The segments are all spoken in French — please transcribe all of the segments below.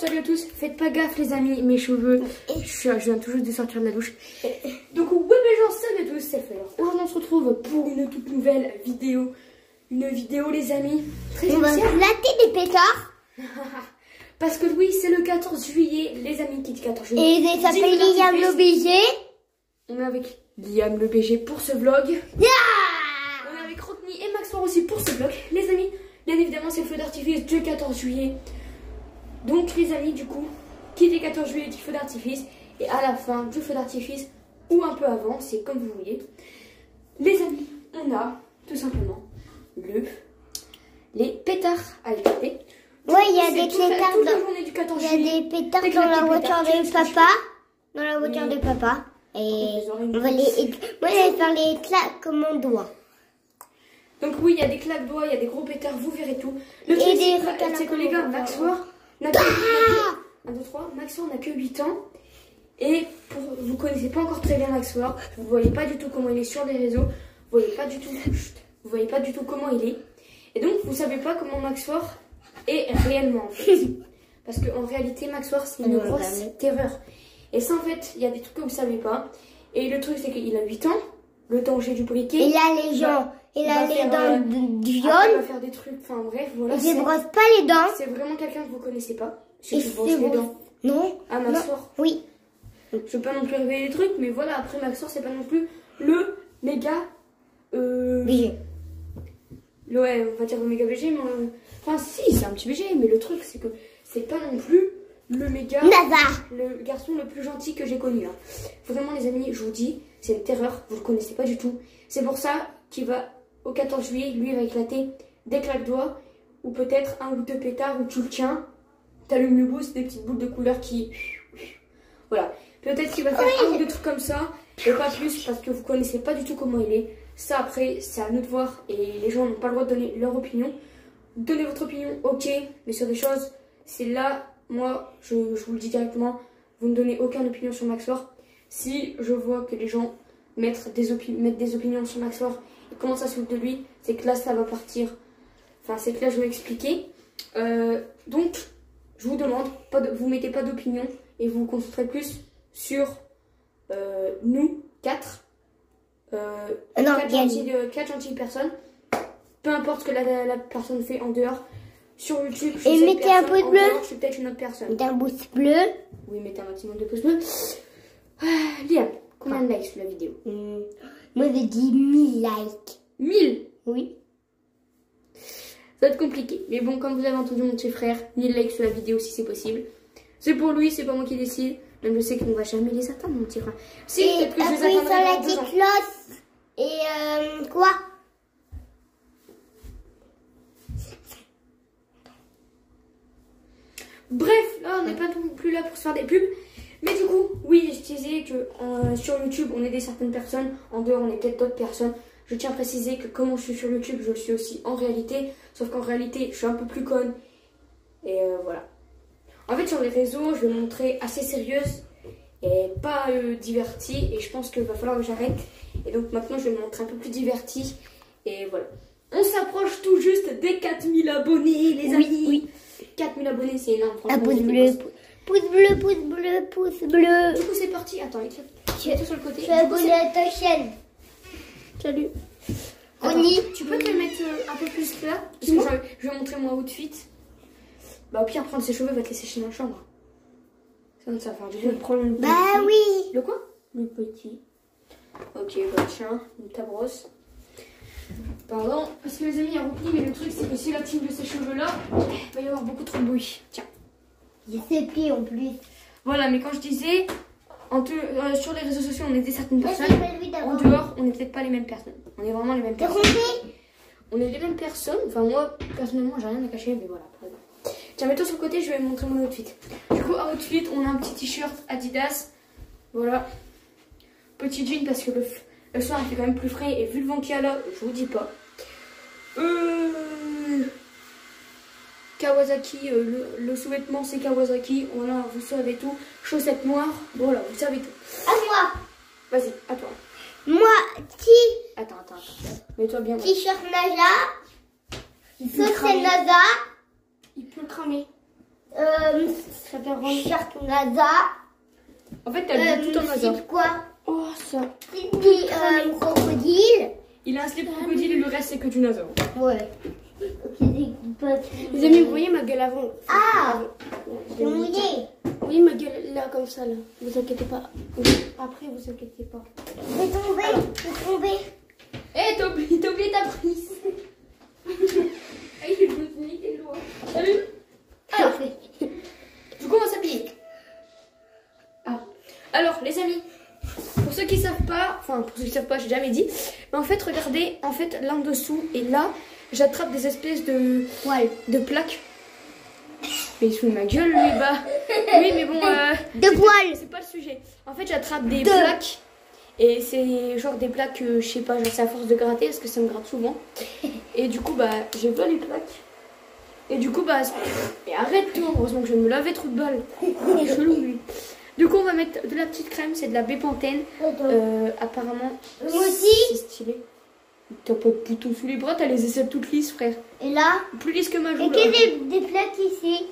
salut à tous. Faites pas gaffe les amis, mes cheveux. Je viens tout juste de sortir de la douche. Donc ouais les gens, salut à tous, c'est Fer. Aujourd'hui on se retrouve pour une toute nouvelle vidéo. Une vidéo les amis. Très on va flatter des pétards. Parce que oui, c'est le 14 juillet, les amis, qui dit 14 juillet. Et il s'appelle Liam le BG. On est avec Liam le BG pour ce vlog. Yeah, on est avec Rockney et Maxwell aussi pour ce vlog. Les amis, bien évidemment, c'est le feu d'artifice du 14 juillet. Donc les amis, du coup, qui dit 14 juillet dit feu d'artifice. Et à la fin du feu d'artifice, ou un peu avant, c'est comme vous voulez. Les amis, on a tout simplement les pétards à éclater. Ouais, il y a des pétards Il y a des pétards dans la voiture de papa. Dans la voiture de papa. Et on va les faire les claques comme on doit. Donc oui, il y a des claques doigts, il y a des gros pétards, vous verrez tout. Le truc, c'est que les gars, Maxwell n'a que 1, 2, 3, Maxwell n'a que 8 ans. Et vous connaissez pas encore très bien Maxwell. Vous voyez pas du tout comment il est sur les réseaux. Vous voyez pas du tout comment il est. Et donc vous savez pas comment Maxwell est réellement en fait. Parce qu'en réalité Maxwell c'est une grosse terreur. Et ça en fait il y a des trucs que vous savez pas. Et le truc c'est qu'il a 8 ans. Le danger du briquet. Et là les gens, il a les dents du jaune. Il va faire des trucs, enfin bref voilà. Il ne brosse pas les dents. C'est vraiment quelqu'un que vous connaissez pas. Et tu brosses les dents. Non. Ah Maxwell. Oui. Je veux pas non plus révéler les trucs, mais voilà, après Maxwell c'est pas non plus le méga BG. Ouais, on va dire le méga BG, mais enfin si, c'est un petit BG, mais le truc c'est que c'est pas non plus le méga le garçon le plus gentil que j'ai connu. Hein. Vraiment les amis, je vous dis, c'est une terreur, vous le connaissez pas du tout. C'est pour ça qu'il va au 14 juillet, lui il va éclater des claques doigts ou peut-être un ou deux pétards où tu le tiens, t'allumes le boost, des petites boules de couleur qui voilà. Peut-être qu'il va faire un ou deux trucs comme ça, et pas plus, parce que vous connaissez pas du tout comment il est. Ça, après, c'est à nous de voir, et les gens n'ont pas le droit de donner leur opinion. Donnez votre opinion, ok, mais sur des choses, c'est là, moi, je vous le dis directement, vous ne donnez aucune opinion sur Maxwell. Si je vois que les gens mettent des opinions sur Maxwell et commencent à se foutre de lui, c'est que là, ça va partir. Enfin, c'est que là, je vais expliquer. Donc, je vous demande, vous mettez pas d'opinion, et vous vous concentrez plus sur nous, 4 gentilles personnes. Peu importe ce que la personne fait en dehors. Sur YouTube, je suis mettez un pouce bleu. Je suis peut-être une autre personne. Mettez un pouce bleu. Oui, mettez un maximum de pouces bleus. Liam, combien de likes sur la vidéo? Moi, j'ai dit 1000 likes. 1000? Oui. Ça va être compliqué. Mais bon, comme vous avez entendu mon petit frère, 1000 likes sur la vidéo si c'est possible. C'est pour lui, c'est pas moi qui décide. Même je sais qu'on va jamais les atteindre, mon petit frère. Si, peut-être que je les atteindrai sur la dans 2 ans. petite cloche. Et quoi? Bref, là on n'est pas non plus là pour se faire des pubs. Mais du coup, oui, je disais que sur YouTube on aidait certaines personnes. En dehors on est peut-être d'autres personnes. Je tiens à préciser que comme je suis sur YouTube, je le suis aussi en réalité. Sauf qu'en réalité, je suis un peu plus conne. Et voilà. En fait, sur les réseaux, je vais me montrer assez sérieuse et pas divertie. Et je pense qu'il va falloir que j'arrête. Et donc maintenant, je vais me montrer un peu plus divertie. Et voilà. On s'approche tout juste des 4000 abonnés, les amis. Oui. 4000 abonnés, c'est énorme. Un pouce bleu, pouce bleu, pouce bleu, pouce bleu. Du coup, c'est parti. Attends, tu es tout sur le côté. Je suis abonné à ta chaîne. Salut. Ronnie, tu peux te le mettre un peu plus là? Parce que je vais montrer mon outfit. Bah, au pire, prendre ses cheveux, va te les sécher dans la chambre. Ça va faire du bien. Bah oui. Le quoi? Le petit. Ok, bah tiens, ta brosse. Pardon, parce que les amis, il y a Rockney, mais le truc, c'est que si la team de ces cheveux-là, il va y avoir beaucoup trop de bruit. Tiens. Il y a ses pieds en plus. Voilà, mais quand je disais, sur les réseaux sociaux, on aidait certaines personnes. En dehors, on n'est peut-être pas les mêmes personnes. On est vraiment les mêmes personnes. On est les mêmes personnes. Enfin, moi, personnellement, j'ai rien à cacher, mais voilà. Tiens, mets-toi sur le côté, je vais montrer mon outfit. Du coup, à outfit, on a un petit t-shirt Adidas. Voilà. Petit jean parce que le soir, il fait quand même plus frais. Et vu le vent qu'il y a là, je vous dis pas. Kawasaki, le sous-vêtement, c'est Kawasaki. Voilà, vous savez tout. Chaussettes noires. Voilà, vous savez tout. À moi. Vas-y, à toi. Moi, Attends. Mets-toi bien. T-shirt NASA. Sauce NASA. Il peut cramer. Ça fait rencharge NASA. En fait, t'as tout en NASA. C'est quoi? Oh, ça. Crocodile. Il a un slip crocodile et le reste, c'est que du NASA. Ouais. Les amis, vous voyez ma gueule avant? Ah! C'est mouillé. Vous voyez ma gueule là, comme ça, là. Vous inquiétez pas. Après, vous inquiétez pas. C'est tombé. Eh, t'as oublié ta prise. Il est botanique et loin. Salut. Alors, du coup, on va s'habiller. Ah. Alors, les amis, pour ceux qui savent pas, j'ai jamais dit, mais en fait, regardez, en fait, là en dessous et là, j'attrape des espèces de Poils. De plaques. Mais il se fout de ma gueule, lui, bah. Oui, mais bon. De poils. C'est pas le sujet. En fait, j'attrape des plaques. Et c'est genre des plaques, je sais pas, genre c'est à force de gratter parce que ça me gratte souvent. Et du coup, bah, j'ai pas les plaques. Et du coup, bah, mais arrête toi, heureusement que je me lavais trop de balles. Il est chelou, lui. Du coup, on va mettre de la petite crème, c'est de la Bepanthen. Apparemment, moi aussi. C'est stylé. T'as pas de boutons sous les bras, t'as les aisselles toutes lisses, frère. Et là? Plus lisses que ma joue. Et qu'il y a des plaques ici?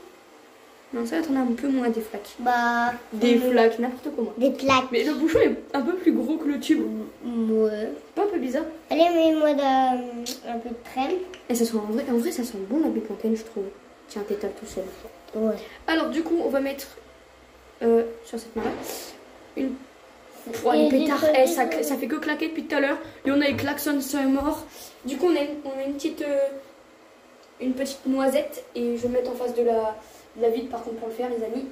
Non, ça, t'en as un peu moins des flaques. Bah. Des flaques, n'importe comment. Des plaques. Mais le bouchon est un peu plus gros que le tube. Ouais. Pas un peu bizarre. Allez, mets-moi un peu de crème. Et ça sent en vrai, ça sent bon la Bepanthen, je trouve. Tiens, t'étales tout seul. Ouais. Alors, du coup, on va mettre sur cette main-là une. Oh, les pétards, ça fait que claquer depuis tout à l'heure. Et on a les klaxons, ça est mort. Du coup, on a une petite noisette. Et je vais mettre en face de la vide, par contre, pour le faire, les amis.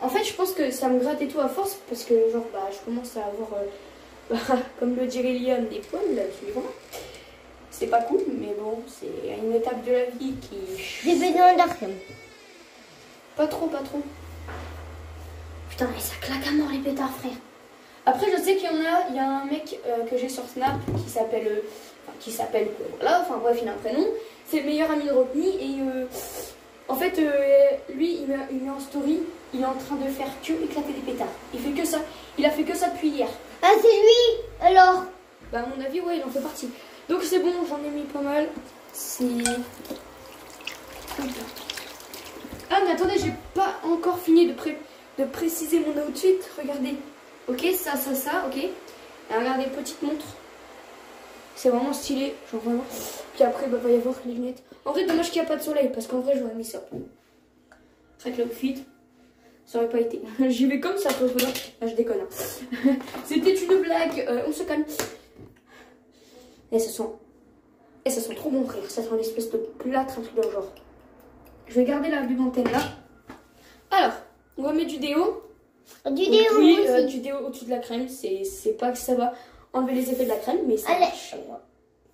En fait, je pense que ça me gratte et tout à force. Parce que, genre, bah, je commence à avoir, comme le dirait Liam, des poils là, suivant. C'est pas cool, mais bon, c'est une étape de la vie qui. J'ai besoin de crème. Pas trop, pas trop. Putain, mais ça claque à mort les pétards, frère. Après, je sais qu'il y a un mec que j'ai sur Snap qui s'appelle, voilà, enfin bref, il a un prénom. C'est le meilleur ami de Rodney et en fait, lui, il met en story, il est en train de faire que éclater des pétards. Il fait que ça. Il a fait que ça depuis hier. Ah, c'est lui alors? Bah, à mon avis, ouais, il en fait partie. Donc c'est bon, j'en ai mis pas mal. C'est. Ah, mais attendez, j'ai pas encore fini de préciser mon outfit. Regardez. Ok, ça, ok. Et regardez, petite montre. C'est vraiment stylé, genre vraiment. Puis après, bah, va y avoir les lunettes. En vrai, dommage qu'il n'y a pas de soleil, parce qu'en vrai, j'aurais mis ça. C'est vrai que l'outfit, ça aurait pas été. J'y vais comme ça, pour là. Ah, je déconne. Hein. C'était une blague. On se calme. Et ça sent trop bon, frère. Ça sent une espèce de plâtre, un truc de genre. Je vais garder la Bepanthen là. Alors, on va mettre du déo. Du déo aussi. Du déo au-dessus de la crème. C'est pas que ça va enlever les effets de la crème, mais ça Allez. marche.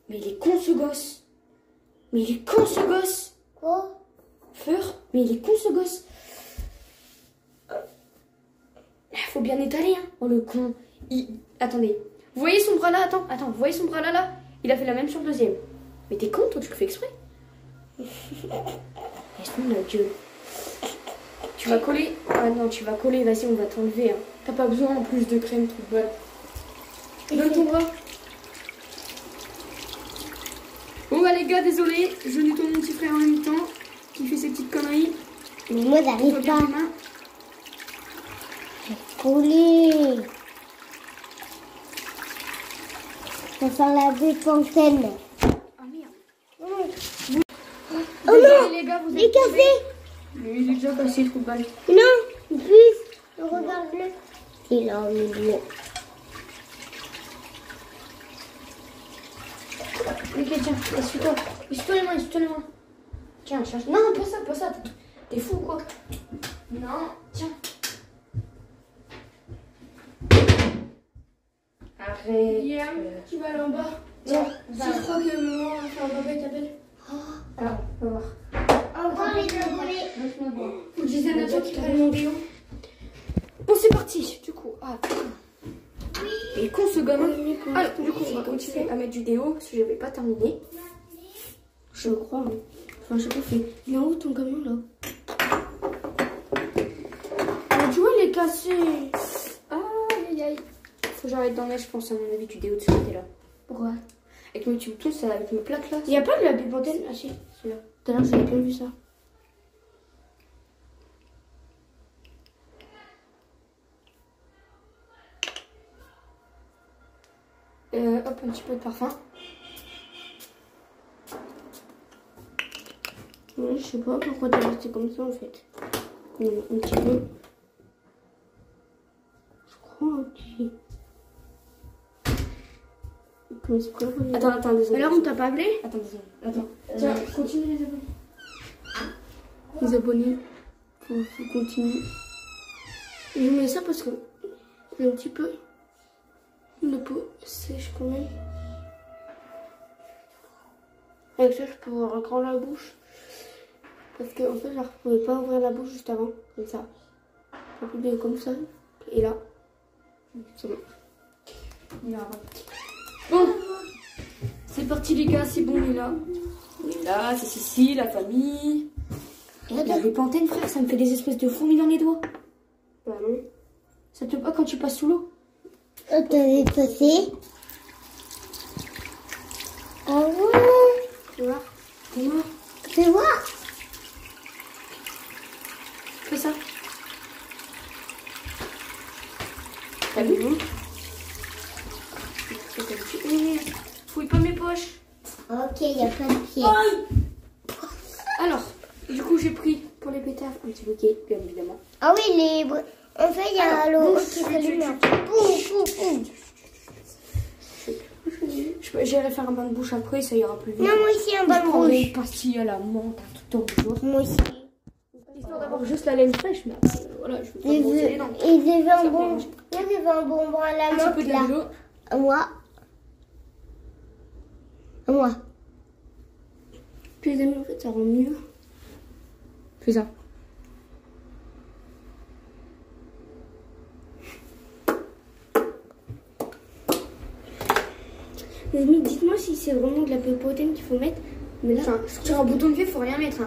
Mais il est con ce gosse. Quoi? Feur, mais il est con ce gosse. Faut bien étaler, hein. Oh le con. Attendez. Vous voyez son bras là? Attends. Vous voyez son bras là? Il a fait la même sur le deuxième. Mais t'es con, toi, tu le fais exprès. Laisse-moi la gueule. Tu vas coller. Ah non, tu vas coller, vas-y, on va t'enlever. Hein. T'as pas besoin en plus de crème, truc bol. Donne ton bras. Bon bah les gars, désolé, je nettoie mon petit frère en même temps, qui fait ses petites conneries. Mais moi, j'arrive pas. Coller. Ça sent la Bepanthen. Ah merde. Oh Désolé, non, les gars, vous il est êtes cassé. tombés. Mais il est déjà cassé le coup de balle. Non, plus. Regarde-le. Il est en milieu. Ok, tiens, essuie-toi. Essuie-toi les mains. Tiens, cherche. Non, pas ça. T'es fou ou quoi? Non, tiens. Arrête. Liam, tu vas aller en bas. Tiens, Si je crois que maman va faire un bébé t'appelle. alors, on va voir. Au revoir les abonnés. Laisse-moi voir. Faut que je dise à Nadia qui t'appelle mon déo. Bon, c'est parti, du coup. Ah, et con ce gamin. Alors, du coup, on va continuer à mettre du déo parce que je n'avais pas terminé. Je crois. Hein. Enfin, je sais pas fait. Il est en haut ton camion là. Ah, tu vois, il est cassé. Aïe. Faut que j'arrête d'en mettre, je pense, à mon avis, du déo de ce côté-là. Pourquoi? Avec mes tubes tous, avec mes plaques là. Il n'y a pas de la Bepanthen? Ah si, c'est là. Tout à l'heure, j'avais bien vu ça. Hop, un petit peu de parfum. Ouais, je sais pas pourquoi t'as resté comme ça en fait. Un petit peu. Je crois un petit. Comment c'est quoi? Attends, désolé. Alors on t'a pas appelé? Attends, désolé. Attends. Tiens, continue les abonnés. Les abonnés, faut continuer. Je mets ça parce que un petit peu le peau sèche quand même. Avec ça, je peux ouvrir grand la bouche. Parce que en fait, je ne pouvais pas ouvrir la bouche juste avant, comme ça. Un peu bien comme ça. Et là, c'est bon. Bon, c'est parti les gars, c'est bon, on est là. On est là, c'est Cécile, la famille. Il y a des pantaines, frère, ça me fait des espèces de fourmis dans les doigts. Bah non. Ça te plaît pas quand tu passes sous l'eau? T'avais passé. Ah ouais. Tu vois? Fais voir. Fais ça. T'as vu? Fouille pas mes poches. Ok, il y a plein de pieds. Alors, du coup, j'ai pris pour les pétards un petit bouquet, bien évidemment. Ah oui, les... En fait, il y a l'eau qui s'allume. J'irai faire un bain de bouche après, ça ira plus vite. Non, moi aussi, un bain de bouche. Une pastille à la menthe tout le jour. Moi aussi. Histoire d'avoir juste la laine fraîche, mais après, voilà, je veux pas me brosser les dents. Et j'ai vu un bonbon. J'ai vu un bonbon à la Un petit menthe peu de là. vélo. À moi. À moi. Puis les amis, en fait, ça rend mieux. Fais ça. Les amis, dites-moi si c'est vraiment de la pépotène qu'il faut mettre. Mais là, Sur un bouton de fièvre, faut rien mettre.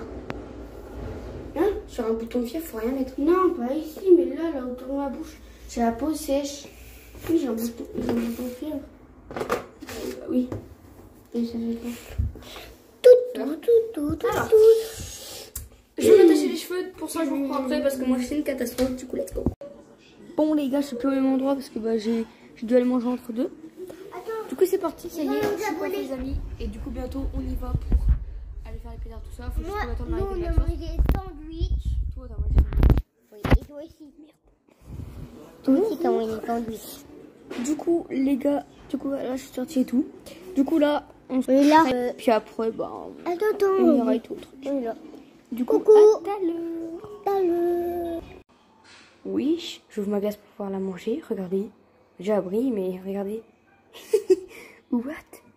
Hein? Sur un bouton de fièvre, faut rien mettre. non, pas ici, mais là autour de ma bouche, j'ai la peau sèche. Oui, j'ai un bouton de fièvre. Oui. Et ça fait quoi? Tout. Alors, je vais m'attacher les cheveux, pour ça je vous reprends après parce que moi c'est une catastrophe, du coup let's go. Bon les gars, je suis plus au même endroit parce que bah, j'ai dû aller manger entre deux. Du coup c'est parti, ça y est, je suis prête les amis. Et du coup bientôt on y va pour aller faire les pétards, tout ça. Faut juste qu'on attende l'arrivée de la on a sauce. mangé des sandwichs. Toi t'as mangé des Oui, et toi aussi. Toi aussi, t'as mangé des sandwichs. Du coup les gars, là je suis sortie et tout. Du coup là, on se Et là, puis après bah attends. on ira et tout. Et là. Du coup, Coucou. à tout à l'heure. Salut. Oui, j'ouvre ma glace pour pouvoir la manger. Regardez. J'ai abri, mais regardez. What?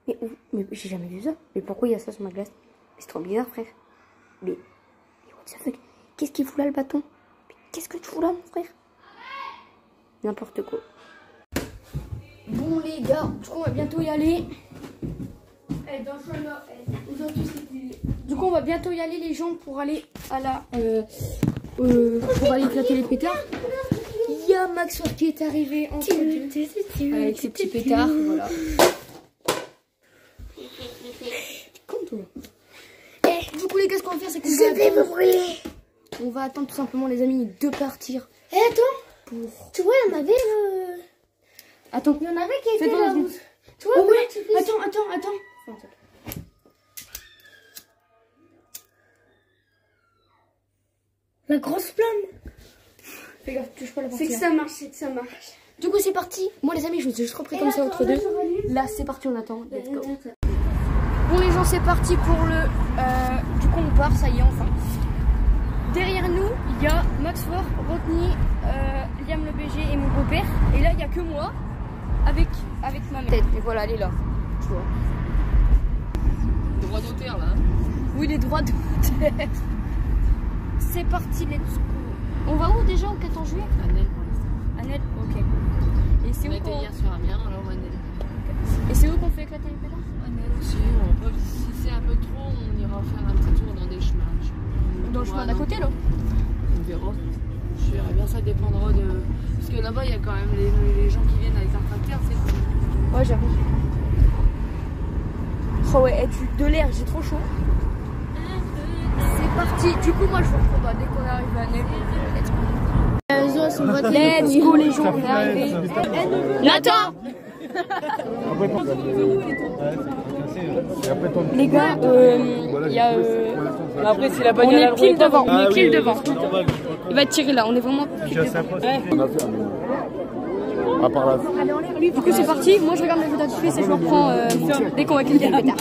Mais j'ai jamais vu ça. Mais pourquoi il y a ça sur ma glace? C'est trop bizarre, frère. Mais what the fuck? Qu'est-ce qu'il fout là, le bâton? Mais qu'est-ce que tu fous là, mon frère? N'importe quoi. Bon, les gars, du coup, on va bientôt y aller. Du coup, on va bientôt y aller, les gens, pour aller à la... pour aller éclater les pétards. Il y a Max qui est arrivé en avec ses petits pétards, voilà. Comme toi. Du coup, les gars, ce qu'on va faire, c'est qu'on va attendre tout simplement, les amis, de partir. Et attends, tu vois, il y en avait Attends, il y en avait qui fais étaient pas là. dans Tu vois, Oh ouais, tu fais... attends. La grosse flamme. Fais gaffe, touche pas la C'est partie. que ça marche, c'est que ça marche. Du coup, c'est parti. Moi, les amis, je vous ai juste repris comme ça entre deux. Là, c'est parti, on attend. Let's go. Bon, les gens, c'est parti pour le... du coup, on part, ça y est, enfin. Derrière nous, il y a Max Fort, Rodney, Liam le BG et mon beau-père. Et là, il n'y a que moi avec ma mère. Et voilà, elle est là. Tu vois. Droit d'auteur là. Oui, les droits d'auteur. C'est parti, let's go. On va où déjà au 14 juillet? Annelle pour l'instant. Annelle, ok. Et c'est On où était qu'on... hier sur Amiens, alors Annelle. Et c'est où qu'on fait éclater les pétards? Annelle aussi, si c'est un peu trop, on ira faire un petit tour dans des chemins. Dans le chemin d'à côté, là? On verra. Je verrai bien, ça dépendra de... Parce que là-bas, il y a quand même les gens qui viennent avec un tracteur, c'est... Ouais, j'avoue. Oh ouais, de l'air, j'ai trop chaud. parti. Du coup, moi, je vous retrouve dès qu'on arrive à Nel. Let's go les gens, on est arrivés. Nathan. Les gars, il y a. Après, si la On bagnole est pile devant, on est Ah pile oui, devant. oui. Il va tirer là, on est vraiment pile devant. À part là. Du coup, c'est parti. Moi, je regarde mes vidéos de Suisse et je vous reprends dès qu'on va quitter le pétard.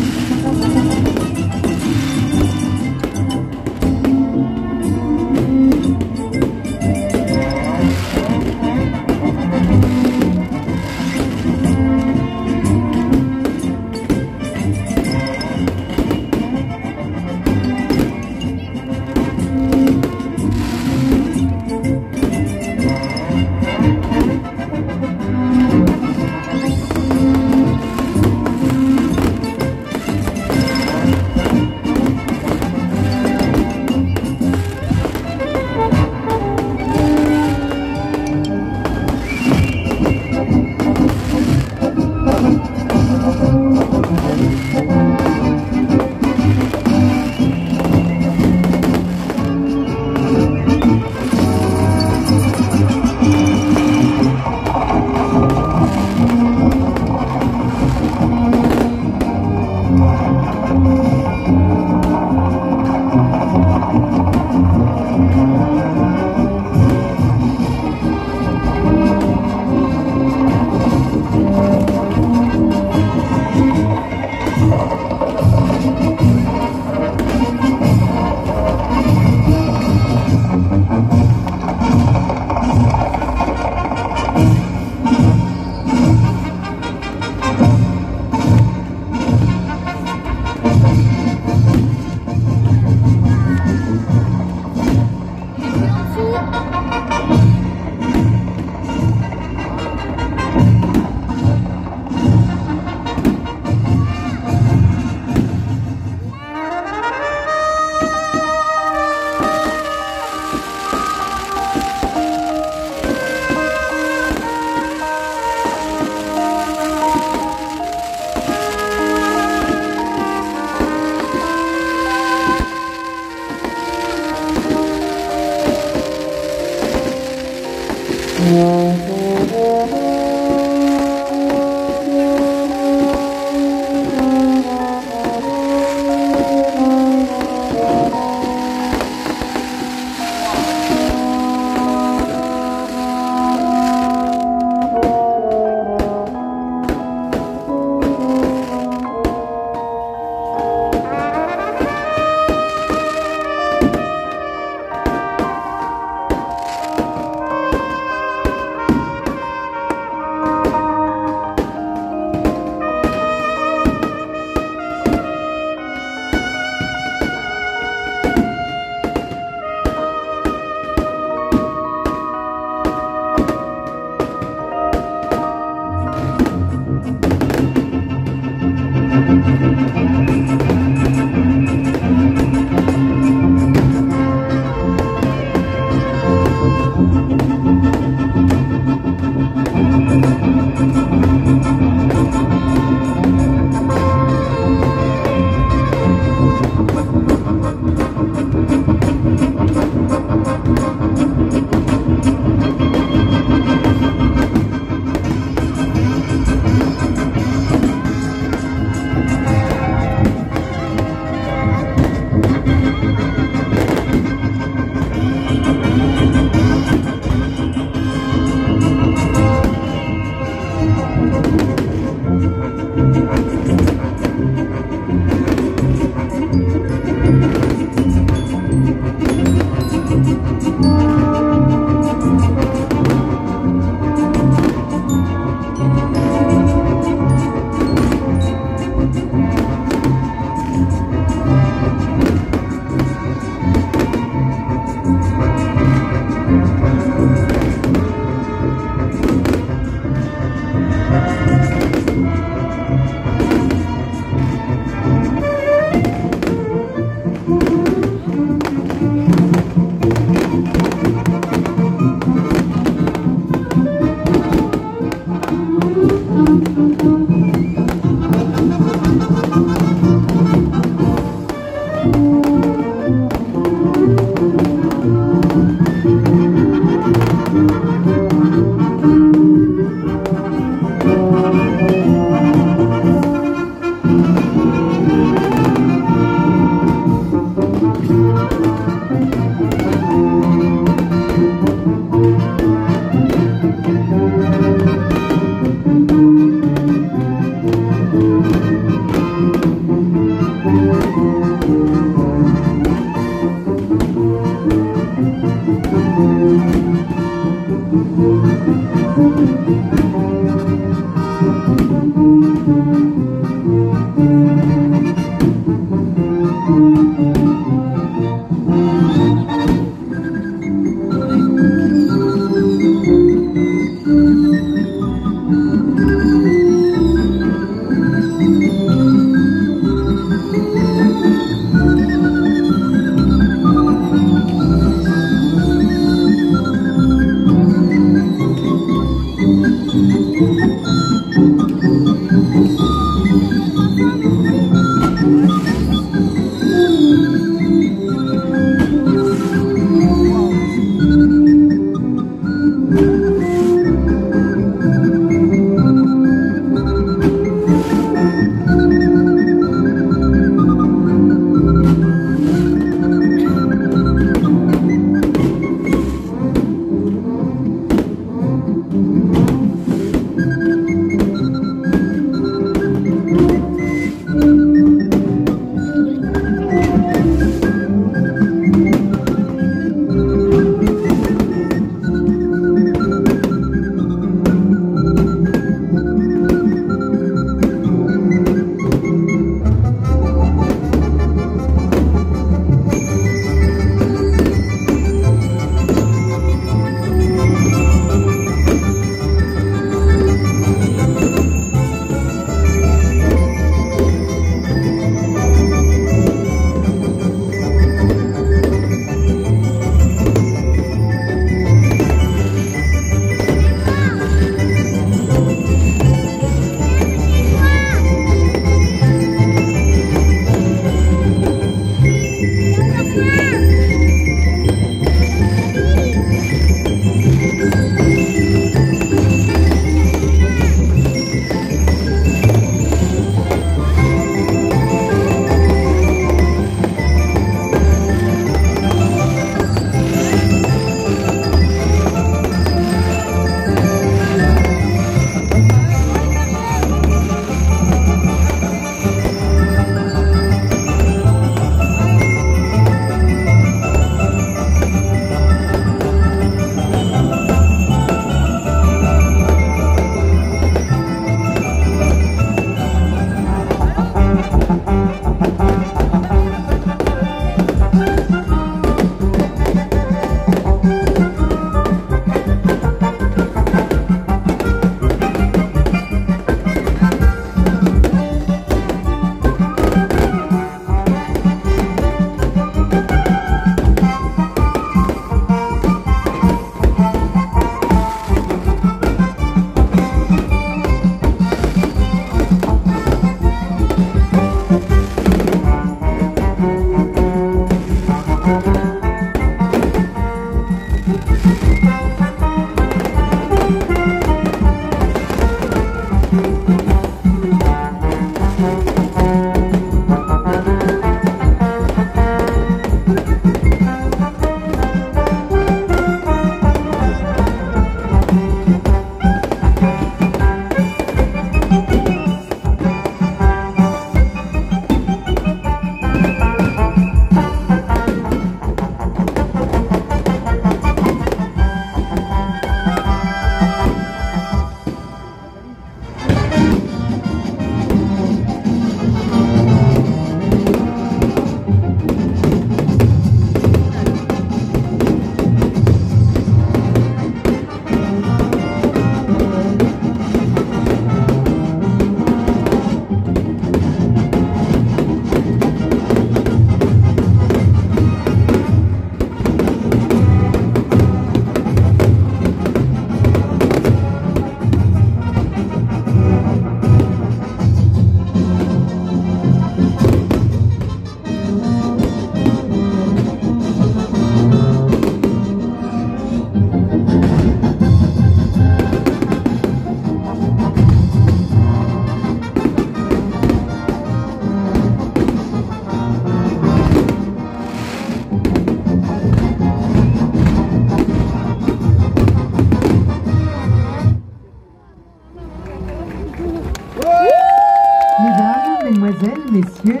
messieurs,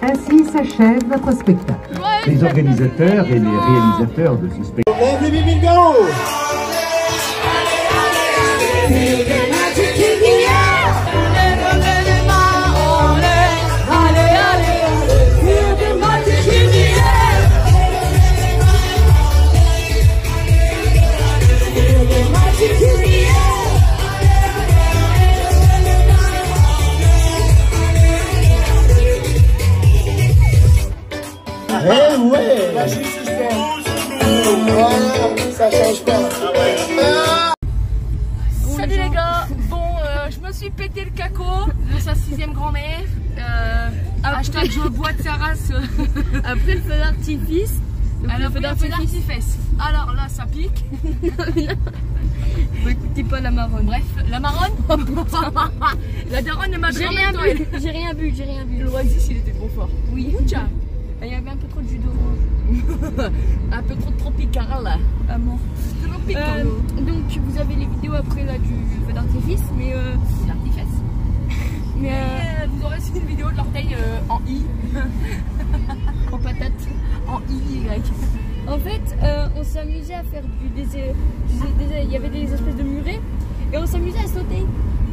ainsi s'achève notre spectacle. Les organisateurs et les réalisateurs de ce spectacle. Salut les gars. Bon, je me suis pété le caco de sa 6e grand-mère. Hashtag je bois de sa race. Après le feu d'artifice. Alors, le feu d'artifice. Alors là, ça pique. Vous écoutez pas la marronne. Bref, la marronne. La daronne ne m'a jamais entendu. J'ai rien bu, j'ai rien bu. Le Oasis, il était trop fort. Oui. Il y avait un peu trop de jus d'orange. Un peu trop tropical là. Ah bon. Tropical. Donc vous avez les vidéos après là du feu d'artifice, mais vous aurez aussi une vidéo de l'orteil en I. en patate. En Y. En fait, on s'amusait à faire il y avait des espèces de murets et on s'amusait à sauter.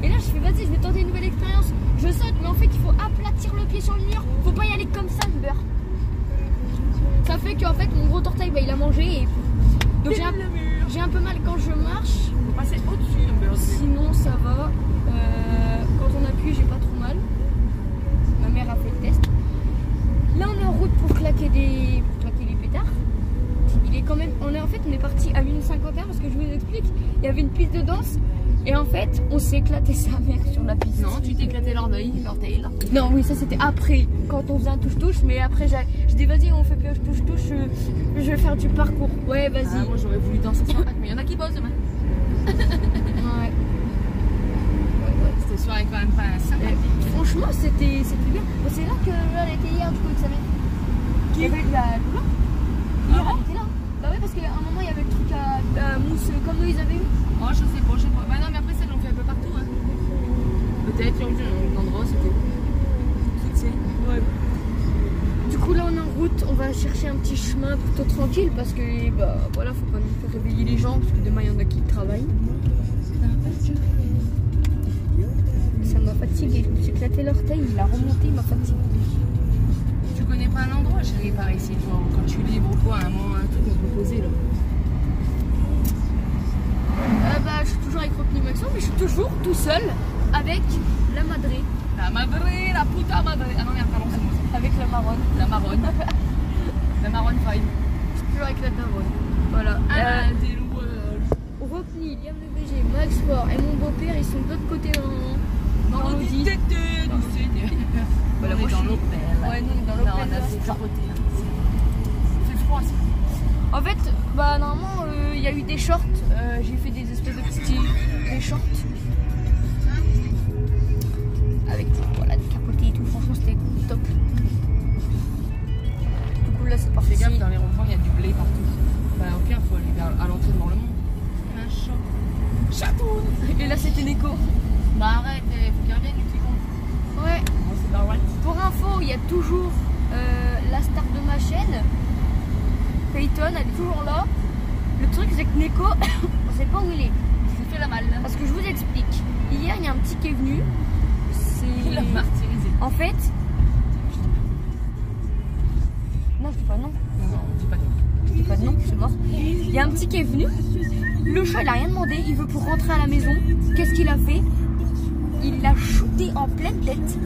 Et là je fais vas-y, je vais tenter une nouvelle expérience. Je saute, mais en fait il faut aplatir le pied sur le mur. Faut pas y aller comme ça, le beurre. Ça fait qu'en fait mon gros orteil il a mangé et donc j'ai un peu mal quand je marche. Faut passer au-dessus. Sinon ça va. Quand on appuie j'ai pas trop mal. Ma mère a fait le test. Là on est en route pour claquer les pétards. Il est quand même. On est parti à 1h51 parce que je vous explique. Il y avait une piste de danse. Et en fait, on s'est éclaté sa mère sur la piste. Non, tu t'es éclaté l'orteil là. Non, oui, ça c'était après, quand on faisait un touche-touche. Mais après, j'ai dit, vas-y, on fait plus touche-touche, je vais faire du parcours. Ouais, vas-y. Ah, moi, j'aurais voulu danser sur la mais il y en a qui bossent demain. Ouais. C'était soirée quand même pas sympathique. Franchement, c'était bien. Bon, c'est là qu'elle était hier, du coup, avec sa mère. Qui avait de la Lola. Hier, elle était là. Bah ouais, parce qu'à un moment, il y avait le truc à mousse, comme eux, ils avaient eu. Oh, je sais pas. Bah non, mais après, ça, l'on fait un peu partout. Hein. Peut-être, l'endroit, c'était. Ouais. Du coup, là, on est en route. On va chercher un petit chemin plutôt tranquille parce que, bah voilà, faut pas nous faire réveiller les gens parce que demain, il y en a qui travaillent. Ça m'a fatigué. Je me suis éclaté l'orteil, il a remonté, il m'a fatigué. Tu connais pas un endroit, chérie, par ici, toi, quand tu es libre ou quoi, un truc qu'on peut poser là. Bah, je suis toujours avec Rockny Maxon, mais je suis toujours tout seul avec la madré. La madré, la puta madré. Ah non, merde, pardon, c'est moi. Avec la marronne. La marronne. La marronne fine. Je suis toujours avec la daronne. Voilà. Des loups. Rockny, Liam le VG, Max Sport et mon beau-père, ils sont de l'autre côté dans l'audi. Voilà, moi, je suis dans l'hôtel. Ouais, nous, dans l'hôtel. On a fait capoter. C'est froid, ça. En fait, bah normalement il y a eu des shorts, j'ai fait des espèces de petits shorts avec voilà, des capotés et tout, franchement c'était top. Du coup là c'est parti. Fais gaffe, dans les ronds-points il y a du blé partout. Bah ok, il faut aller vers à l'entrée dans le monde. Un chat. Chatoun. Et là c'était Neko. Bah arrête, faut qu'il revienne du petit con. Ouais. Bon, c'est pas vrai. Pour info, il y a toujours la star de ma chaîne. Peyton, elle est toujours là. Le truc c'est que Neko, on sait pas où il est. Il s'est fait la malle. Parce que je vous explique. Hier il y a un petit qui est venu. Il l'a martyrisé. En fait. Non, je dis pas non. Non, on dit pas non. Je dis pas non, c'est mort. Il y a un petit qui est venu. Le chat il a rien demandé. Il veut pour rentrer à la maison. Qu'est-ce qu'il a fait? Il l'a shooté en pleine tête.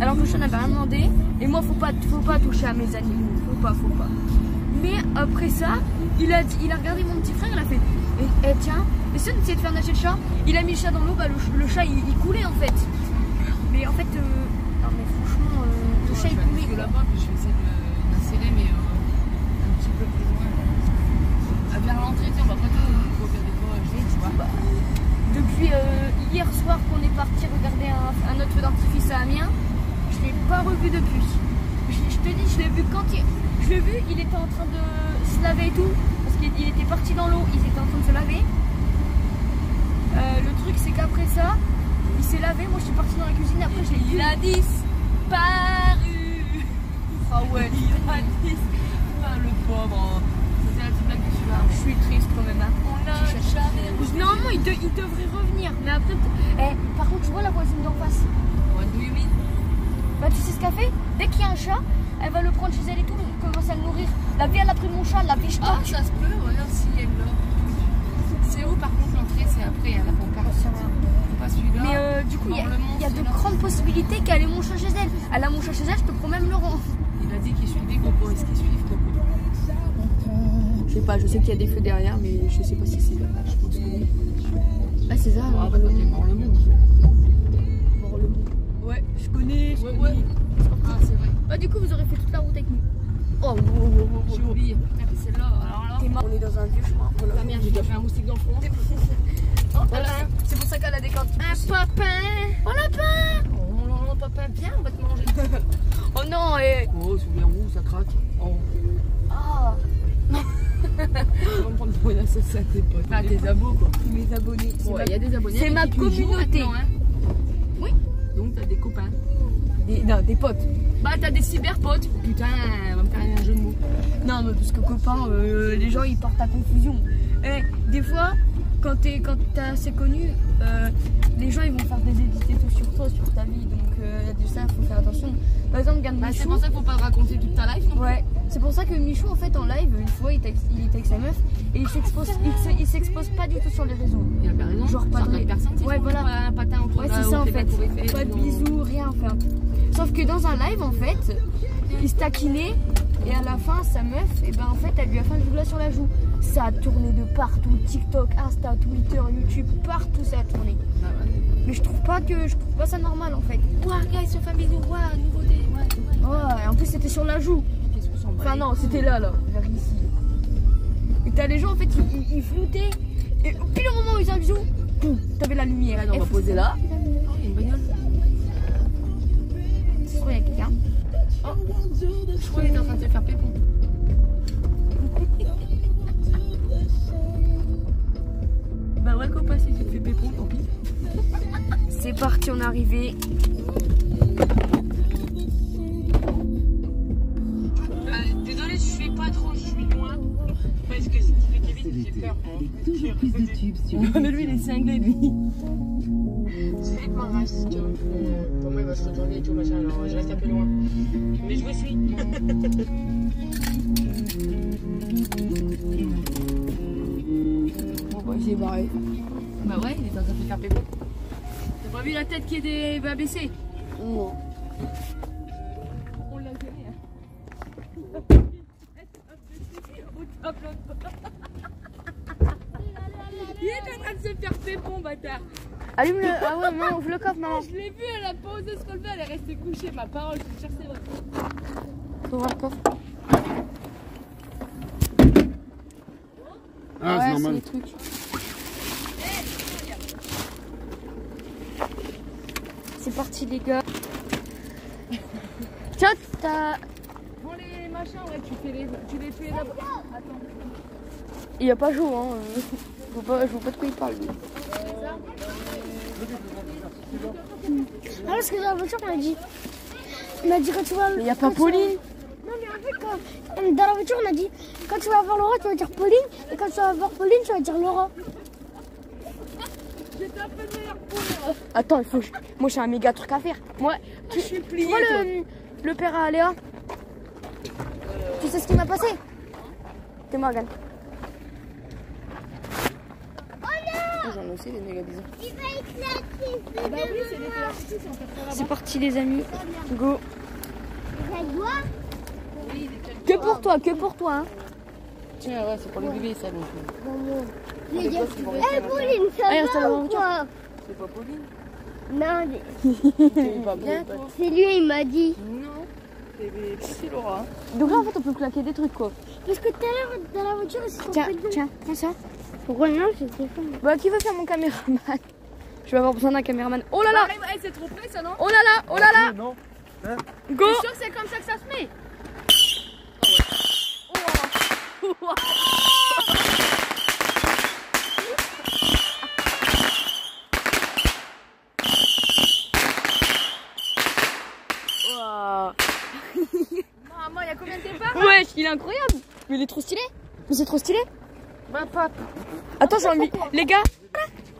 Alors que le chat n'avait rien demandé. Et moi faut pas toucher à mes animaux. Faut pas. Mais après ça, il a regardé mon petit frère, il a fait tiens, essaie de faire nager le chat. Il a mis le chat dans l'eau, bah le chat il coulait en fait. Mais en fait, non mais franchement, le chat il coulait. Je là-bas, puis je vais essayer de m'insérer, mais un petit peu plus loin. Vers l'entrée, on va pas tout, faut faire des fois, je sais pas. Depuis hier soir qu'on est parti regarder un autre feu d'artifice à Amiens, je l'ai pas revu depuis. Je te dis, je l'ai vu quand je l'ai vu, il était en train de se laver et tout, parce qu'il était parti dans l'eau, ils étaient en train de se laver. Le truc c'est qu'après ça, il s'est lavé, moi je suis partie dans la cuisine, après je l'ai vu. Il a disparu. Ah ouais, il a 10. Ah, le pauvre. C'était la petite blague du soir. Je suis triste quand même. Hein. On l'a jamais revu. Normalement, il devrait revenir. Mais après, par contre, tu vois la voisine d'en face. What do you mean? Bah, tu sais ce qu'elle fait? Dès qu'il y a un chat, elle va le prendre chez elle et tout, commence à le nourrir. La vie, elle a pris mon chat, la vie, je Ah, ça se peut, regarde si elle l'a. C'est où par contre l'entrée? C'est après, à la pancarte. Pas celui-là. Mais du coup, il y a de grandes possibilités qu'elle ait mon chat chez elle. Elle a mon chat chez elle, je te promets, Laurent. Il a dit qu'il suivait Coco. Est-ce qu'il suit Coco? Je sais pas, je sais qu'il y a des feux derrière, mais je sais pas si c'est là. Je pense que oui. Ah, c'est ça. Ah, bah, t'es mort le monde. Ouais, je connais. Ouais. Ah, c'est vrai. Bah, du coup, vous aurez fait toute la route avec nous. Oh, J'ai oublié. Celle-là, alors là. on est dans un vieux chemin. Ah merde, j'ai déjà fait un moustique dans le front. Voilà. C'est pour ça qu'elle a des cordes. Un papin. Oh, lapin. Oh, papa, viens, on va te manger. Oh non, Oh, c'est roux, ça craque. Oh. Ah. On va me prendre pour une assassin, tes potes. Ah, tes abos, quoi. Mes abonnés. Ouais, il y a des abonnés. C'est ma communauté. Hein. Oui. Donc, t'as des copains. Des potes. Bah, t'as des cyberpotes. Putain, on va me faire un jeu de mots. Non, mais parce que copain, les gens ils portent à confusion. Des fois, quand t'es assez connu, les gens ils vont faire des édits et tout sur toi, sur ta vie. Donc, de ça, il faut faire attention. Par exemple, regarde Michou. C'est pour ça qu'il faut pas raconter toute ta life. Ouais, c'est pour ça que Michou, en fait, en live, une fois, il était avec sa meuf et il s'expose pas du tout sur les réseaux. Il a pas raison. Genre pas de personne. Ouais, voilà. Un patin entre Ouais, c'est ça en fait. Pas de bisous, rien en fait. Sauf que dans un live, en fait, il se taquinait et à la fin, sa meuf, et ben en fait, elle lui a fait un douglas sur la joue. Ça a tourné de partout, TikTok, Insta, Twitter, YouTube, partout ça a tourné. Ah ouais. Mais je trouve pas ça normal en fait. Ouah, regarde, il se fait un bisou. Ouah, nouveauté. Ouais, et en plus c'était sur la joue. Qu'est-ce qu'on s'en bat? Enfin non, c'était là, vers ici. Et t'as les gens en fait, ils floutaient. Et pile au moment où ils faisaient un bisou, boum, t'avais la lumière. Allez, on va poser là. Oh, il y a une bagnole. C'est sûr, il y a quelqu'un. Oh, je crois qu'il était en train de se faire pépon. Bah ouais, copain, si tu te fais pépon, tant pis. C'est parti, on est arrivé. Désolé, je suis pas trop, je suis loin. Parce que si tu fais Kevin, j'ai peur. Mais lui, il est cinglé, lui. C'est Philippe Marras, tu vois. Pour moi, il va se retourner et tout, machin. Alors, je reste un peu loin. Mais je vous suis. Bon, bah, il s'est barré. Bah ouais, il est en train de se faire pépon. T'as pas vu la tête qui est baissée? Non. On l'a gagné, hein. Il est en train de se faire pépon, bâtard. Allume le. Ah ouais, maman, ouvre le coffre, maman. Je l'ai vu, elle a pas osé se relever, elle est restée couchée. Ma parole, je vais chercher votre. Ouvre le coffre. Ah, ouais, c'est normal. les trucs. C'est parti, les gars. Tiens, t'as. Bon, les machins, ouais, tu les fais d'abord. Attends. Il y a pas chaud, hein. Je vois pas de quoi il parle, lui. Ah, parce que dans la voiture, on m'a dit quand tu vas. Mais il n'y a pas Pauline. Non, mais en fait, dans la voiture, on a dit quand tu vas voir Laura, tu vas dire Pauline. Et quand tu vas voir Pauline, tu vas dire Laura. Attends, il faut. Moi, j'ai un méga truc à faire. Moi, tu vois le père à Léa. Tu sais ce qui m'a passé? T'es Morgane. J'en ai aussi des méga bizarres. Il va éclater. Bah oui, c'est des PRC, on peut faire C'est parti, les amis. Go. Ça doit. Que pour toi, que pour toi. Hein. Tiens, ouais, c'est pour les bébés, ça. Donc. Eh, Pauline, ça Allez, reste dans la va ou voiture. quoi? C'est pas Pauline. Non, C'est pas bien, toi. c'est lui, il m'a dit. Non, c'est Laura. Donc là, en fait, on peut claquer des trucs, quoi. Parce que tout à l'heure, dans la voiture, ils se sont Tiens, fait dedans. tiens, prends ça. Pourquoi non, c'était fun. Bah, qui veut faire mon caméraman? Je vais avoir besoin d'un caméraman. Oh là là! Hey, c'est trop près, ça, non? Oh là là! Oh là là! Non. Go! T'es sûr que c'est comme ça que ça se met? incroyable. Mais il est trop stylé. Mais c'est trop stylé. Bah, pas. Attends, j'ai envie. Les gars.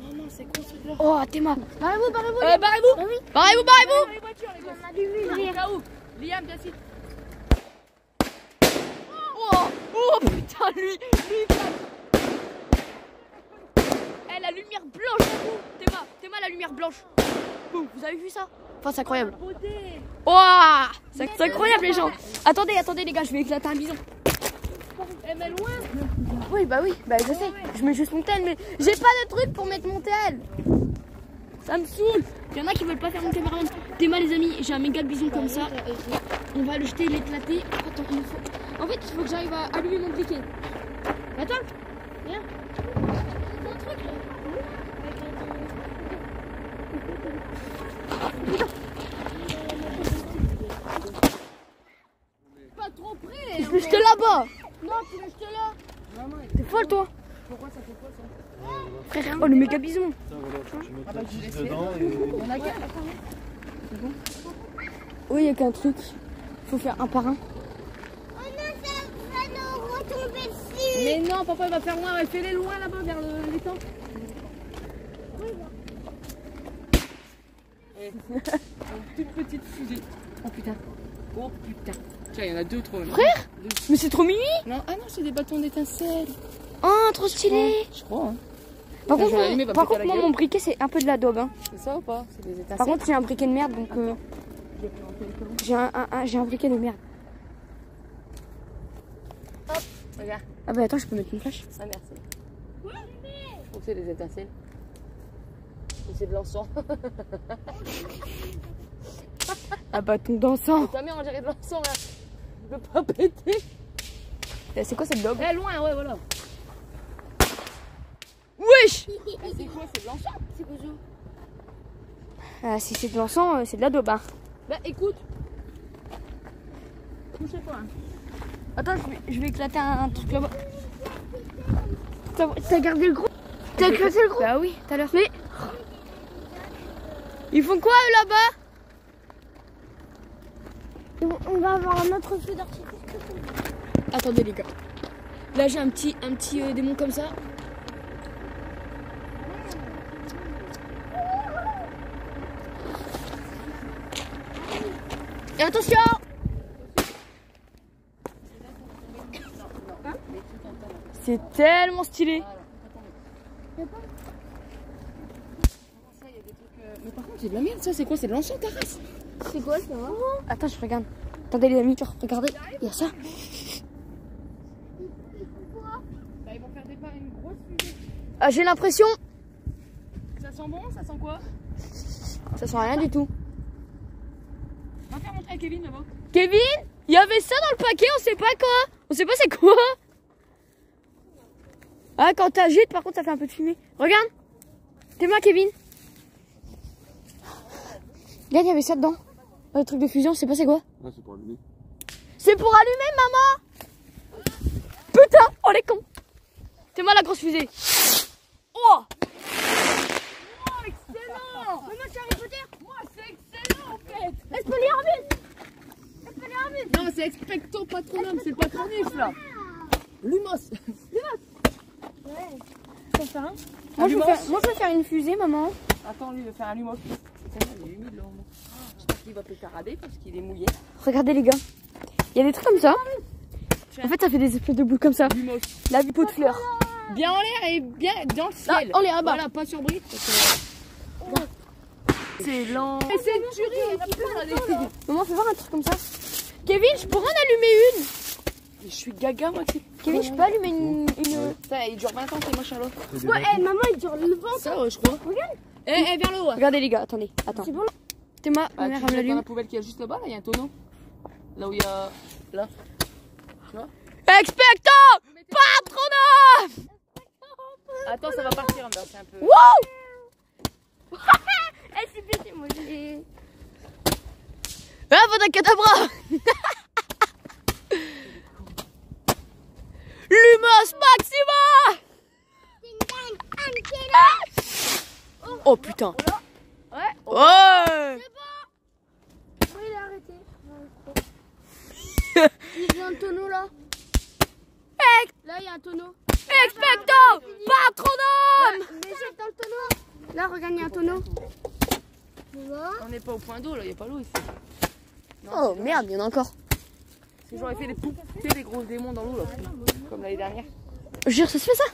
Oh non, c'est quoi ce truc là? Oh, Théma. Barrez-vous. Barrez-vous. Liam, bien sûr. Oh putain, lui. Eh, la lumière blanche. Théma, la lumière blanche. Vous avez vu ça? Enfin, c'est incroyable. Ouah, c'est incroyable les gens. Attendez les gars, je vais éclater un bison. Elle met loin. Oui, bah je sais. Je mets juste mon tel, mais j'ai pas de truc pour mettre mon tel. Ça me saoule. Il y en a qui veulent pas faire mon caméraman. Théma les amis, j'ai un méga bison comme ça. On va le jeter, l'éclater. Attends, il faut... En fait, il faut que j'arrive à allumer mon briquet. Attends, viens. Il y a un truc là. Pas trop près. Je peux jeter là-bas. Non, tu veux jeter là. T'es folle toi. Pourquoi ça fait quoi ça? Frère, oh le méga bison. Oui, il y a qu'un truc. Faut faire un par un. Oh non, ça va nous retomber dessus. Mais non, papa il va faire loin. Fais-les loin là-bas vers l'étang. Une petite fusée. Oh putain. Tiens, il y en a deux trop. Frère, mais c'est trop mimi. Non, ah non, c'est des bâtons d'étincelles. Oh, trop stylé. Je crois. Hein. Par contre, moi, mon briquet, c'est un peu de la daube. Hein. C'est ça ou pas? C'est des étincelles. Par contre, j'ai un briquet de merde, donc j'ai un briquet de merde. Hop, regarde. Ah bah attends, je peux mettre une flèche. Ah merci. Ou c'est des étincelles. Ou c'est de l'encens. Un bâton d'encens. Ta mère, on dirait de l'encens là. Je peux pas péter. C'est quoi cette daube? Eh, loin, ouais, voilà. Wesh! C'est quoi? C'est de l'encens? C'est quoi ça? Si c'est de l'encens, c'est de la daube. Hein. Bah écoute. Touchez pas. Hein. Attends, je vais éclater un truc là-bas. T'as gardé le gros? T'as éclaté le gros? Bah oui, tout à l'heure. Mais ils font quoi eux là-bas? On va avoir un autre feu d'artifice. Attendez les gars. Là j'ai un petit démon comme ça. Et attention! C'est tellement stylé. Mais par contre, c'est de la merde ça. C'est quoi? C'est de l'encens, ta race? C'est quoi ça? Attends, je regarde. Attendez les amis, regardez, il y a ça. Bah, ils vont faire départ une grosse fusée. Ah, j'ai l'impression. Ça sent bon? Ça sent quoi? Ça sent rien du tout. On va faire montrer à Kevin là-bas. Kevin, il y avait ça dans le paquet, on sait pas quoi. On sait pas c'est quoi. Ah, quand t'agites, par contre, ça fait un peu de fumée. Regarde. T'es moi, Kevin. Regarde, il y avait ça dedans. Le truc de fusion, je sais pas c'est quoi. Ah, c'est pour allumer. C'est pour allumer, maman. Putain, oh les cons. T'es moi la grosse fusée. Oh. Excellent! Mais moi, je suis Harry Potter. Moi, c'est excellent en fait! Expelliarmus. Non, c'est Expecto Patronum, c'est le patronus là! Lumos! Ouais. Ça fait un. Moi, je veux faire une fusée, maman. Attends, lui, il veut faire un lumos. Il est humide là. J'espère qu'il va péter rader parce qu'il est mouillé. Regardez, les gars. Il y a des trucs comme ça. En fait, ça fait des espèces de boules comme ça. Lumos. La vie pot de fleurs. Bien en l'air et bien dans le ciel. Ah, en l'air là-bas. Voilà, pas sur brique. C'est lent. Et c'est une tuerie, il y en a plein là des filles. Maman, fais voir un truc comme ça. Kevin, je pourrais en allumer une. Je suis gaga moi. Kevin, je peux allumer une... Ça, il dure 20 ans ces machins là. Ouais, maman, il dure le ventre. Ça, ouais, je crois. Regarde. Eh, viens le haut. Regardez les gars, attendez. Attends. C'est bon. T'es ma Ah, mère, tu elle mets dans l'allume. la poubelle qu'il y a juste là-bas, là, il y a un tonneau. Là où il y a... Là. Tu vois? Expecto Patronum. Attends, ça va partir, Amber, c'est un peu... Wow. Eh, c'est pété, moi, j'ai... Ah, Vodacadabra. Lumos Maxima. Oh putain. Ouais. Ouais. Oh, il a arrêté. Il y a un tonneau là. Là, il y a un tonneau. Expecto patronum. Mais jette dans le tonneau. Là, regarde, il y a un tonneau. On n'est pas au point d'eau, là, il n'y a pas l'eau ici. Non, Oh merde, il y en a encore. c'est j'aurais fait des gros démons dans l'eau, là, comme l'année dernière. Jure, ça se fait ça?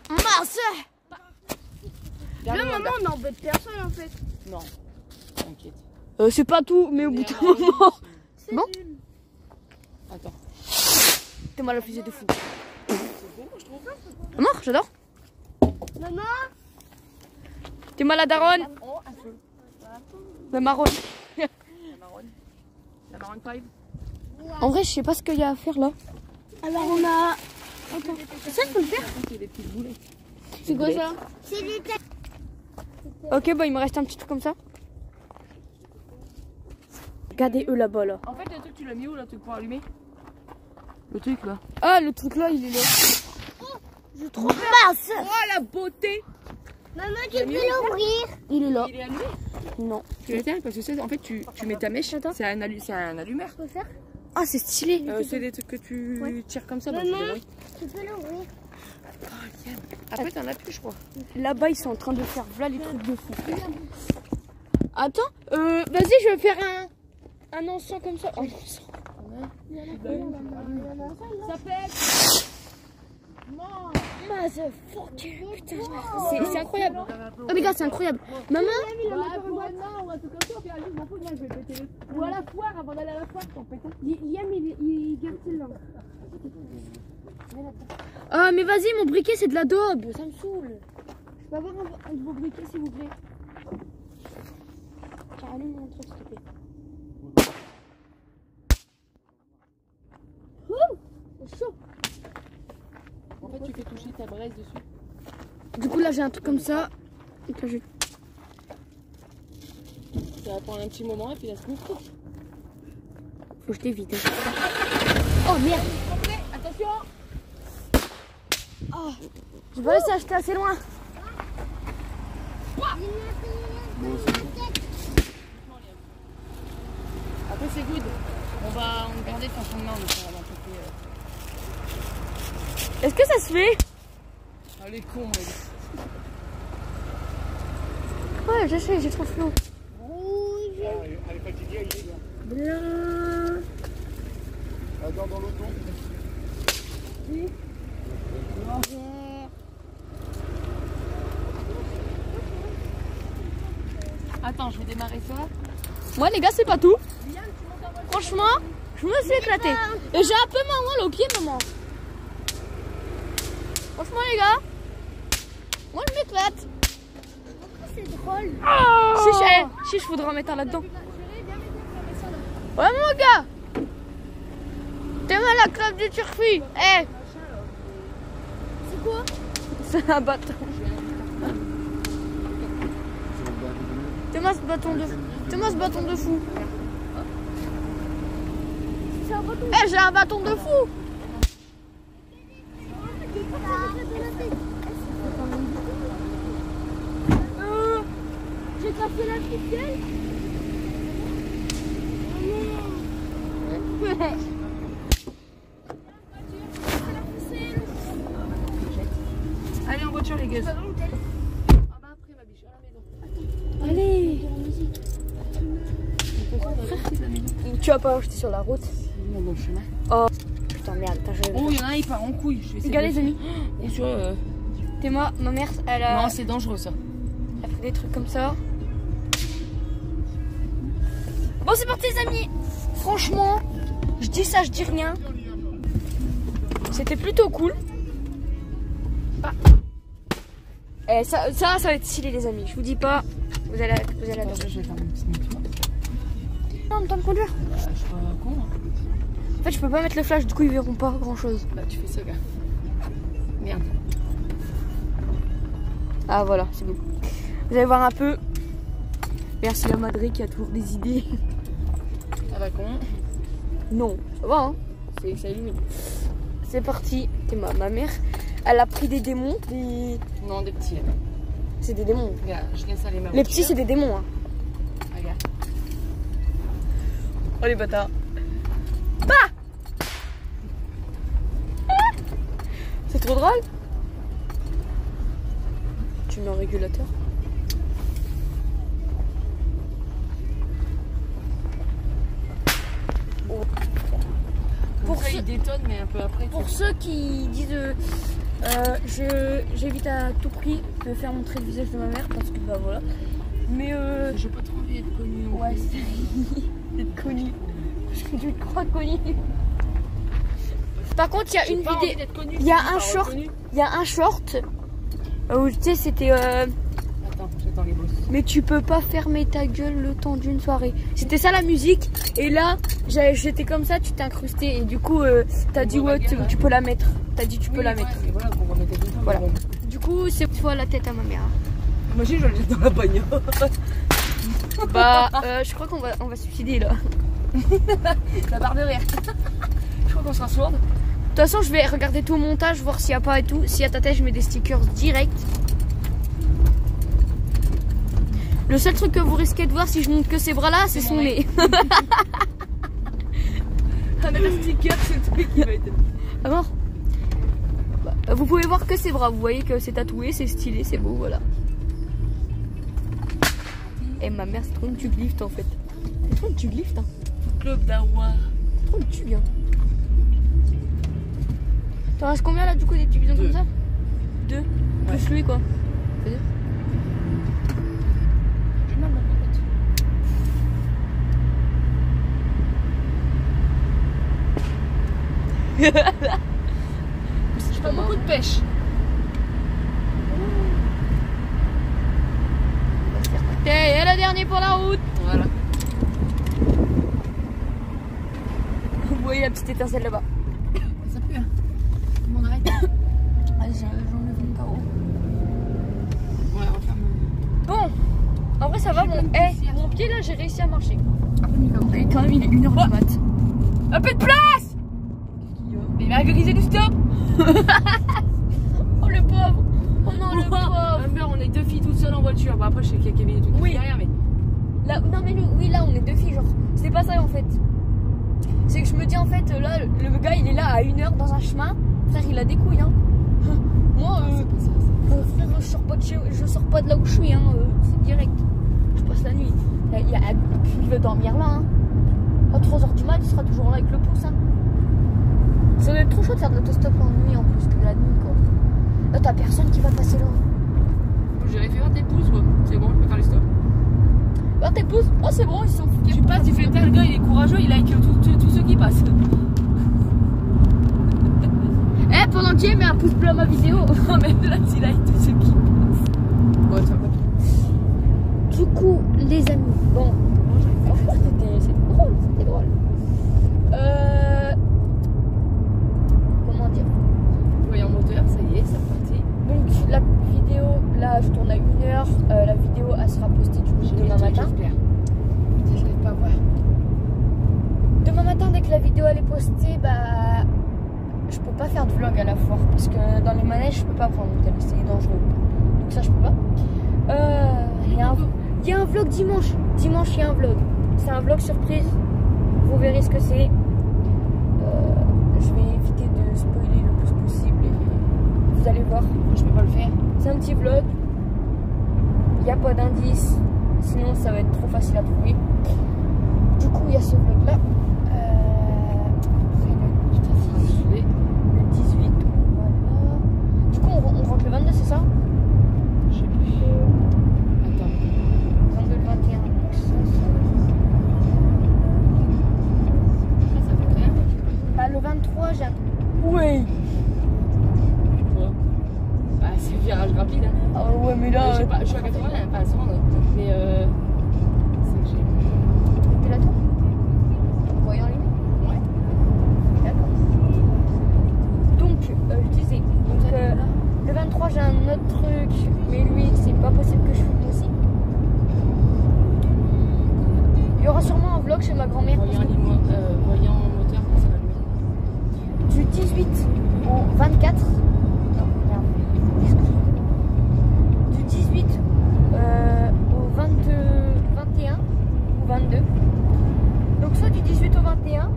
Mince! Là, maman, on n'embête personne en fait. Non, t'inquiète. C'est pas tout, mais au bout d'un moment. Bon? Attends. T'es mal à fusée de fou. Maman, j'adore. Maman, T'es mal à daronne. Oh, un peu. La marronne. La marron 5. En vrai, je sais pas ce qu'il y a à faire là. Alors, on a. Attends, ça, je peux le faire? C'est des petites boulettes. C'est quoi ça? c'est des têtes. Ok, bah il me reste un petit truc comme ça. Regardez eux là-bas là. En fait, le truc, tu l'as mis où, là, le truc pour allumer? Le truc, là. Ah, le truc là, il est là. Je trouve mince. Oh, la beauté! Maman, tu peux l'ouvrir. Il est là. Il est allumé? Non. Tu l'éteins parce que en fait, tu mets ta mèche, c'est un allumeur. Ah, c'est stylé. C'est des trucs que tu tires comme ça, donc tu Maman, bruit. tu peux l'ouvrir. Après, t'en as plus, je crois. Là-bas, ils sont en train de faire voilà les trucs de fou. Attends, vas-y, je vais faire un encens comme ça. Un encens. Ça fait. Motherfucker, putain. C'est incroyable. Oh les gars, c'est incroyable. Maman, Ou à la foire, avant d'aller à la foire, t'en pétais. Liam, il garde là. Ah, mais vas-y, mon briquet, c'est de la daube. Ça me saoule. Je peux avoir un de vos briquets, s'il vous plaît. Tiens, allume mon truc, s'il te plaît. C'est chaud. En fait, tu fais toucher ta braise dessus. Du coup, là, j'ai un truc comme ça. Et que je... Ça va prendre un petit moment et puis là, c'est bon. Faut que je t'évite. Oh merde. Attention! Oh, je vais laisser acheter assez loin. Après, c'est good. On va garder ton fond de main, mais ça va Est-ce que ça se fait? Ah, les cons, moi. Ouais, je sais, j'ai trop flou. Elle est fatiguée, il est là. Blanc. Elle dort dans l'auto. Attends, je vais démarrer ça. Moi, les gars, c'est pas tout. Franchement, je me suis éclatée. Et j'ai un peu mal au pied, maman. Franchement, les gars, moi, je m'éclate. C'est drôle. Si, je voudrais en mettre un là-dedans. Ouais, mon gars. T'es mal à la club du turfi. Eh. C'est quoi? C'est un bâton. Thomas, ce bâton de fou. Eh, j'ai un bâton de fou. J'ai cassé la ficelle. Allez, en voiture, les gars. Allez. Tu vas pas acheter sur la route. Dans le chemin. Oh putain merde, j'avais. Oh, il y en a un, il part en couille. Je vais essayer. Regarde les amis. Et sur, T'es moi, ma mère, elle a. Non, c'est dangereux ça. Elle fait des trucs comme ça. Bon, c'est parti les amis. Franchement, je dis ça, je dis rien. C'était plutôt cool. Ah. Et ça va être stylé les amis. Je vous dis pas, vous allez adorer. Je vais faire une petite minute. Non, on me temps de conduire. Je suis pas con. Hein. En fait, je peux pas mettre le flash, du coup, ils verront pas grand chose. Bah, tu fais ça, gars. Merde. Ah, voilà, c'est bon. Vous allez voir un peu. Merci à Madré qui a toujours des idées. Ça va con. Non, ça va, hein. Ça illumine. C'est parti. C'est ma mère. Elle a pris des démons. Non, des petits. C'est des démons. Regarde, je laisse aller ma voiture. Les petits, c'est des démons. Hein. Regarde. Oh les bâtards. Bah trop drôle. Tu mets un régulateur. Pour ceux, il détonne, mais un peu après. Pour ceux qui disent j'évite à tout prix de faire montrer le visage de ma mère parce que bah voilà. Mais j'ai pas trop envie d'être connue. Ouais, c'est d'être connue. Parce que tu te crois connue. Par contre, il y a une vidéo. Il y a un short. Il y a un short où tu sais c'était. Attends, j'attends les bosses. Mais tu peux pas fermer ta gueule le temps d'une soirée. C'était ça la musique. Et là, j'étais comme ça, tu t'es incrusté. Et du coup, t'as dit ouais, tu peux la mettre. T'as dit tu peux la mettre. Voilà, on va mettre tout le temps. Voilà. Du coup, c'est toi la tête à ma mère. Moi aussi, je le jette dans la bagnole. Bah, je crois qu'on va se suicider là. La barre de rire. Je crois qu'on sera sourde. De toute façon, je vais regarder tout le montage, voir s'il n'y a pas et tout. S'il y a ta tête, je mets des stickers direct. Le seul truc que vous risquez de voir si je montre que ces bras-là, c'est son nez. Un sticker, c'est le truc qui va être. Ah bon bah, vous pouvez voir que ses bras. Vous voyez que c'est tatoué, c'est stylé, c'est beau, voilà. Et ma mère, c'est trop une tube lift en fait. C'est trop une tube lift, hein. Club d'Awa. Trop une tube, hein. T'en restes combien là du coup des petits bisons comme ça? 2. Ouais. Plus lui quoi. Fait 2. J'ai mal dans ma tête. Je fais beaucoup de pêche. Et le dernier pour la route. Voilà. Vous voyez la petite étincelle là-bas. Ça pue hein. On arrête. Allez, j'enlève mon carreau. Ouais, on ferme. Bon, en vrai ça va, mon pied là j'ai réussi à marcher. Et quand même il est 1h du mat. Un peu de place. Il va griser du stop. Oh le pauvre. Oh non le pauvre. Amber, on est 2 filles toutes seules en voiture. Bon après je sais qu'il y a Kevin et tout oui. derrière mais. Là, non mais oui là on est 2 filles genre. C'est pas ça en fait. C'est que je me dis en fait là le gars il est là à 1h dans un chemin. Frère il a des couilles hein. Moi frère je sors pas de là où je suis hein. C'est direct. Je passe la nuit. Il veut dormir là hein. À 3h du mat il sera toujours là avec le pouce hein. Ça doit être trop chaud de faire de l'autostop en nuit en plus que la nuit quoi. Là t'as personne qui va passer là. J'aurais fait voir tes pouces quoi. C'est bon, je peux faire les stops. Ah tes pouces. Oh c'est bon ils sont foutus. Tu passes, tu fais tel gars il est courageux, il like tous ceux qui passent. Eh pendant qu'il met un pouce bleu à ma vidéo. Non mais là tu like tous ceux qui passent. Bon tu vas pas. Du coup les amis, bon franchement c'était drôle, comment dire. Voyant moteur, ça y est, c'est reparti. Donc la vidéo, là je tourne à 1h, la vidéo elle sera postée du coup demain matin. Je n'arrive pas à voir. Demain matin dès que la vidéo elle est postée, bah je peux pas faire de vlog à la foire parce que dans les manèges je peux pas prendre mon tel, c'est dangereux. Donc ça je peux pas. Il y a un vlog dimanche. Dimanche il y a un vlog. C'est un vlog surprise. Vous verrez ce que c'est. Je vais éviter de spoiler le plus possible et vous allez voir. Je peux pas le faire. C'est un petit vlog. Il n'y a pas d'indice. Sinon ça va être trop facile à trouver. Du coup il y a ce vlog là. Le 18. Voilà. Du coup on rentre le 22 c'est ça? Je sais plus. Attends. 22 le 21. Ça fait rien. Bah le 23 j'ai un... Oui. Bah c'est virage rapide hein. Ah ouais mais là... je suis à 80, pas à 100 mais c'est que j'ai... T'es là toi? Voyant les mains? Ouais. D'accord. Donc je disais, donc, le 23 j'ai un autre truc, mais lui c'est pas possible que je filme aussi. Il y aura sûrement un vlog chez ma grand-mère. Voyant moteur, ça va lui. Du 18 au 24. Non, merde. Du 18 au 21 ou 22. Donc soit du 18 au 21,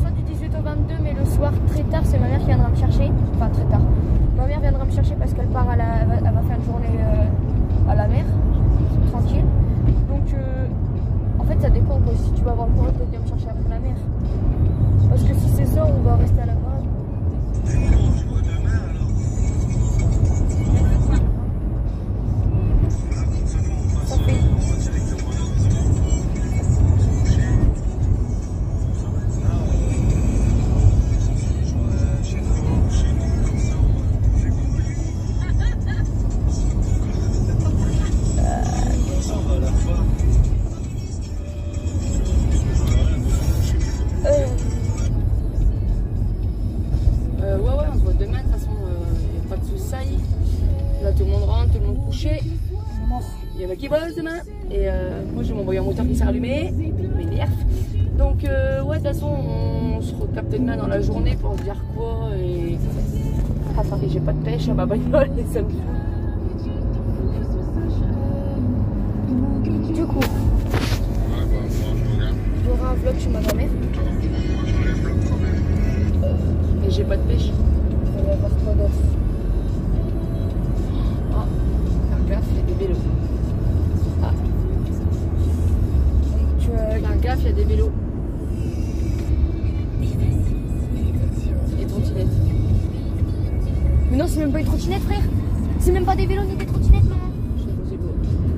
soit du 18 au 22, mais le soir, très tard, c'est ma mère qui viendra me chercher. Enfin, très tard. Ma mère viendra me chercher parce qu'elle part elle va faire une journée à la mer, tranquille. Donc, en fait, ça dépend quoi. Si tu vas avoir le courage de venir me chercher après la mer. Parce que si c'est ça, on va rester à la parade. Ça fait. Ouais, on se voit demain, de toute façon, il n'y a pas de soucis. Là, tout le monde rentre, tout le monde couché. Il y en a qui bossent demain. Et moi, j'ai mon voyant moteur qui s'est allumé. Il m'énerve. Donc, ouais, de toute façon, on se recapte demain dans la journée pour se dire quoi. Et. Attendez, j'ai pas de pêche à ma bagnole et ça me fout. Du coup, il y aura un vlog chez ma grand-mère. Et j'ai pas de pêche. On va voir quoi d'autre. Ah, faire gaffe, il y a des vélos. Ah. Faire gaffe, il y a des vélos. Et trottinettes. Mais non, c'est même pas une trottinette, frère. C'est même pas des vélos ni des trottinettes, maman.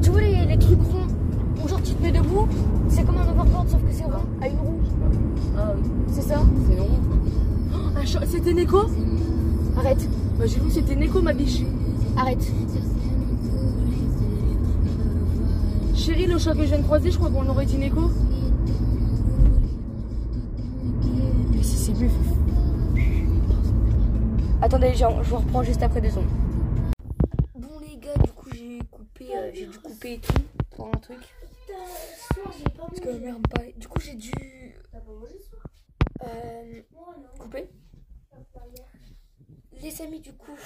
Tu vois les trucs ronds où genre tu te mets debout, c'est comme un overboard sauf que c'est rond, à une roue. Ah oui. C'est ça? C'est rond. Oh, c'était Neko? Arrête. Bah, j'ai vu que c'était Neko, ma biche. Arrête. Chérie, le chat que je viens de croiser, je crois qu'on aurait dit Neko. Mais si c'est lui. Attendez, je vous reprends juste après 2 secondes. Bon les gars, du coup j'ai dû couper et tout pour un truc. Parce que ma mère me parlait. Du coup j'ai dû couper. Les amis, du coup,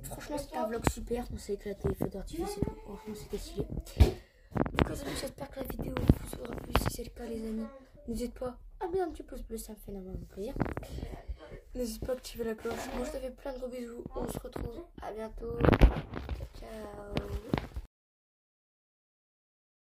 franchement c'était un vlog super. On s'est éclaté, feu d'artifice et tout. Franchement c'était stylé. Du coup les amis, j'espère que la vidéo vous aura plu. Si c'est le cas les amis, n'hésitez pas à mettre un petit pouce bleu, ça me fait énormément plaisir. N'hésite pas à activer la cloche. Moi je te fais plein de gros bisous. On se retrouve à bientôt. Ciao.